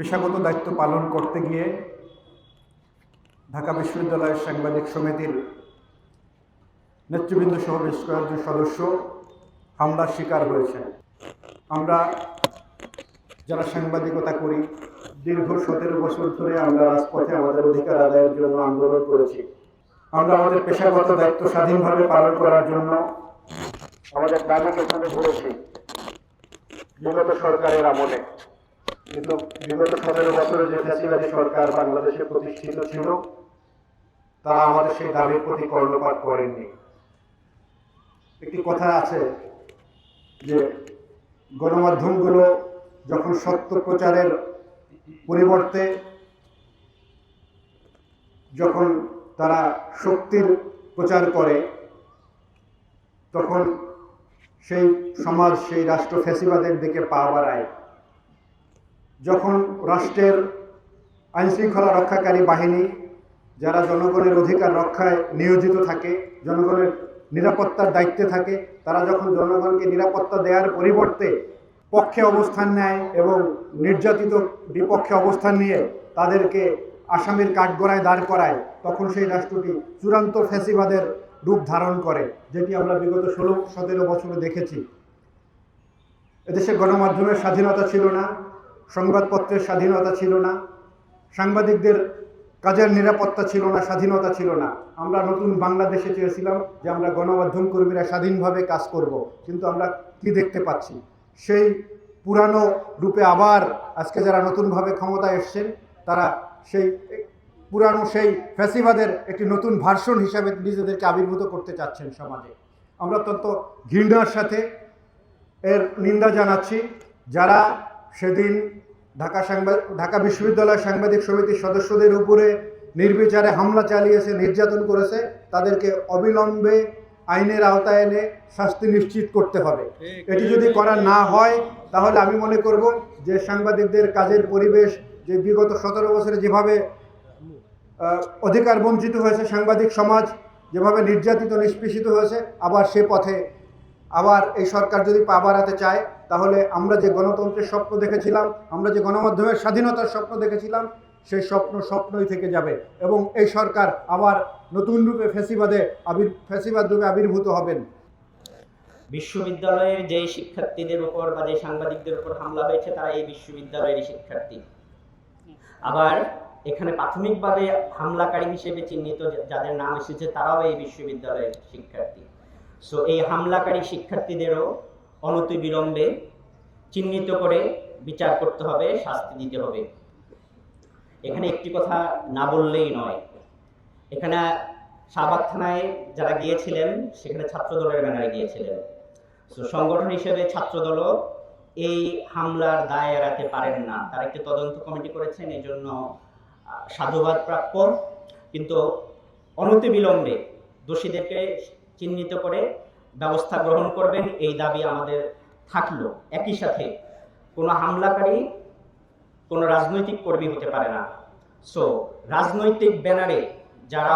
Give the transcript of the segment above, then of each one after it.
পেশাগত দায়িত্ব পালন করতে গিয়ে ঢাকা বিশ্ববিদ্যালয়ের সাংবাদিক সমিতির নেতৃবৃন্দ সহ বেশ কয়েকজন সদস্য হামলার শিকার হয়েছেন। আমরা যারা সাংবাদিকতা করি দীর্ঘ 17 বছর ধরে আমরা রাজপথে আমাদের অধিকার আদায়ের জন্য আন্দোলন করেছি। আমরা আমাদের পেশাগত দায়িত্ব স্বাধীনভাবে পালন করার জন্য আমাদের দাবিকে তুলে ধরেছি বিগত সরকারের আমলে। কিন্তু বিগত 17 বছরে যে ফ্যাসিবাদী সরকার বাংলাদেশে প্রতিষ্ঠিত ছিল তারা আমাদের সেই দাবির প্রতি কর্ণপাত করেননি। একটি কথা আছে যে গণমাধ্যমগুলো যখন সত্য প্রচারের পরিবর্তে যখন তারা শক্তির প্রচার করে তখন সেই সমাজ সেই রাষ্ট্র ফ্যাসিবাদের দিকে পা বাড়ায়। যখন রাষ্ট্রের আইনশৃঙ্খলা রক্ষাকারী বাহিনী যারা জনগণের অধিকার রক্ষায় নিয়োজিত থাকে, জনগণের নিরাপত্তার দায়িত্বে থাকে, তারা যখন জনগণকে নিরাপত্তা দেওয়ার পরিবর্তে পক্ষে অবস্থান নেয় এবং নির্যাতিত বিপক্ষে অবস্থান নিয়ে তাদেরকে আসামির কাঠগড়ায় দাঁড় করায়, তখন সেই রাষ্ট্রটি চূড়ান্ত ফ্যাসিবাদের রূপ ধারণ করে, যেটি আমরা বিগত 16-17 বছরে দেখেছি। এদেশে গণমাধ্যমের স্বাধীনতা ছিল না, সংবাদপত্রের স্বাধীনতা ছিল না, সাংবাদিকদের কাজের নিরাপত্তা ছিল না, স্বাধীনতা ছিল না। আমরা নতুন বাংলাদেশে চেয়েছিলাম যে আমরা গণমাধ্যম কর্মীরা স্বাধীনভাবে কাজ করব, কিন্তু আমরা কি দেখতে পাচ্ছি? সেই পুরানো রূপে আবার আজকে যারা নতুনভাবে ক্ষমতায় এসছেন তারা সেই পুরানো সেই ফ্যাসিবাদের একটি নতুন ভার্সন হিসাবে নিজেদেরকে আবির্ভূত করতে চাচ্ছেন সমাজে। আমরা অত্যন্ত ঘৃণার সাথে এর নিন্দা জানাচ্ছি। যারা সেদিন ঢাকা বিশ্ববিদ্যালয় সাংবাদিক সমিতির সদস্যদের উপরে নির্বিচারে হামলা চালিয়েছে, নির্যাতন করেছে, তাদেরকে অবিলম্বে আইনের আওতায় এনে শাস্তি নিশ্চিত করতে হবে। এটি যদি করা না হয় তাহলে আমি মনে করব যে সাংবাদিকদের কাজের পরিবেশ যে বিগত 17 বছরে যেভাবে অধিকার বঞ্চিত হয়েছে, সাংবাদিক সমাজ যেভাবে নির্যাতিত নিষ্পেষিত হয়েছে, আবার সে পথে আবার এই সরকার যদি পা বাড়াতে চায় তাহলে আমরা যে গণতন্ত্রের স্বপ্ন দেখেছিলাম, আমরা যে গণমাধ্যমের স্বাধীনতার স্বপ্ন দেখেছিলাম, সেই স্বপ্নই থেকে যাবে এবং এই সরকার আবার নতুন রূপে ফ্যাসিবাদ রূপে আবির্ভূত হবেন। বিশ্ববিদ্যালয়ের যে শিক্ষার্থীদের উপর বা যে সাংবাদিকদের উপর হামলা হয়েছে তারা এই বিশ্ববিদ্যালয়ের শিক্ষার্থী। আবার এখানে প্রাথমিকভাবে হামলাকারী হিসেবে চিহ্নিত যাদের নাম এসেছে তারাও এই বিশ্ববিদ্যালয়ের শিক্ষার্থী। সো এই হামলাকারী শিক্ষার্থীদেরও অনতিবিলম্বে চিহ্নিত করে বিচার করতে হবে, শাস্তি দিতে হবে। এখানে একটি কথা না বললেই নয়, এখানে শাহবাগ থানায় যারা গিয়েছিলেন সেখানে ছাত্রদলের ব্যানারে গিয়েছিলেন। সো সংগঠন হিসেবে ছাত্রদলও এই হামলার দায় এড়াতে পারেন না। তারা একটি তদন্ত কমিটি করেছেন, এই জন্য সাধুবাদ প্রাপ্য। কিন্তু অনতিবিলম্বে দোষীদেরকে চিহ্নিত করে ব্যবস্থা গ্রহণ করবেন, এই দাবি আমাদের থাকলো। একই সাথে কোনো হামলাকারী কোনো রাজনৈতিক কর্মী হতে পারে না। সো রাজনৈতিক ব্যানারে যারা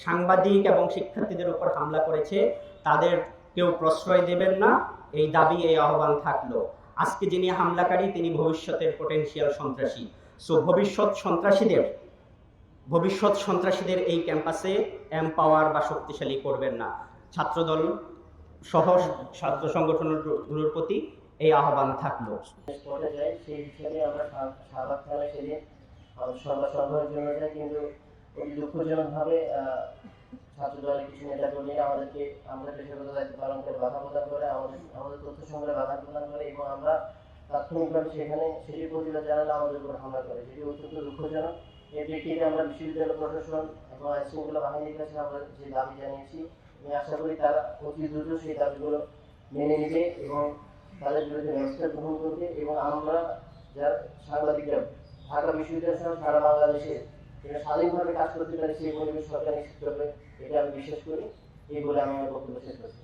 সাংবাদিক এবং শিক্ষার্থীদের উপর হামলা করেছে তাদের কেউ প্রশ্রয় দেবেন না, এই দাবি, এই আহ্বান থাকলো। আজকে যিনি হামলাকারী তিনি ভবিষ্যতের পটেনশিয়াল সন্ত্রাসী। সো ভবিষ্যৎ সন্ত্রাসীদের এই ক্যাম্পাসে এম্পাওয়ার বা শক্তিশালী করবেন না। ছাত্রদল সহ ছাত্র সংগঠনগুলোর প্রতি এই আহ্বান থাকলো। সেই হিসেবে আমরা শাহবাগ থানায় সেদিন সংবাদ সংগ্রহের জন্য যাই, কিন্তু দুঃখজনকভাবে ছাত্রদলের কিছু নেতাকর্মী আমরা পেশাগত দায়িত্ব পালন করে বাধা প্রদান করে, আমাদের তথ্য সংগ্রহে বাধা প্রদান করে এবং আমরা তাৎক্ষণিকভাবে সেটির প্রতিবাদ জানালে আমাদের উপর হামলা করে, যেটি অত্যন্ত দুঃখজনক। এর প্রেক্ষিতে আমরা বিশ্ববিদ্যালয় প্রশাসন এবং আইনশৃঙ্খলা বাহিনীর কাছে আমরা যে দাবি জানিয়েছি, আমি আশা করি তারা অতি দ্রুত সেই দাবিগুলো মেনে নেবে এবং তাদের বিরুদ্ধে ব্যবস্থা গ্রহণ করবে। এবং আমরা যারা সাংবাদিকরা ঢাকা বিশ্ববিদ্যালয় সহ সারা বাংলাদেশে স্বাধীনভাবে কাজ করতে পারে সেই পরিবেশ সরকার নিশ্চিত করবে, এটা আমি বিশ্বাস করি। এই বলে আমি আমার বক্তব্য শেষ করছি।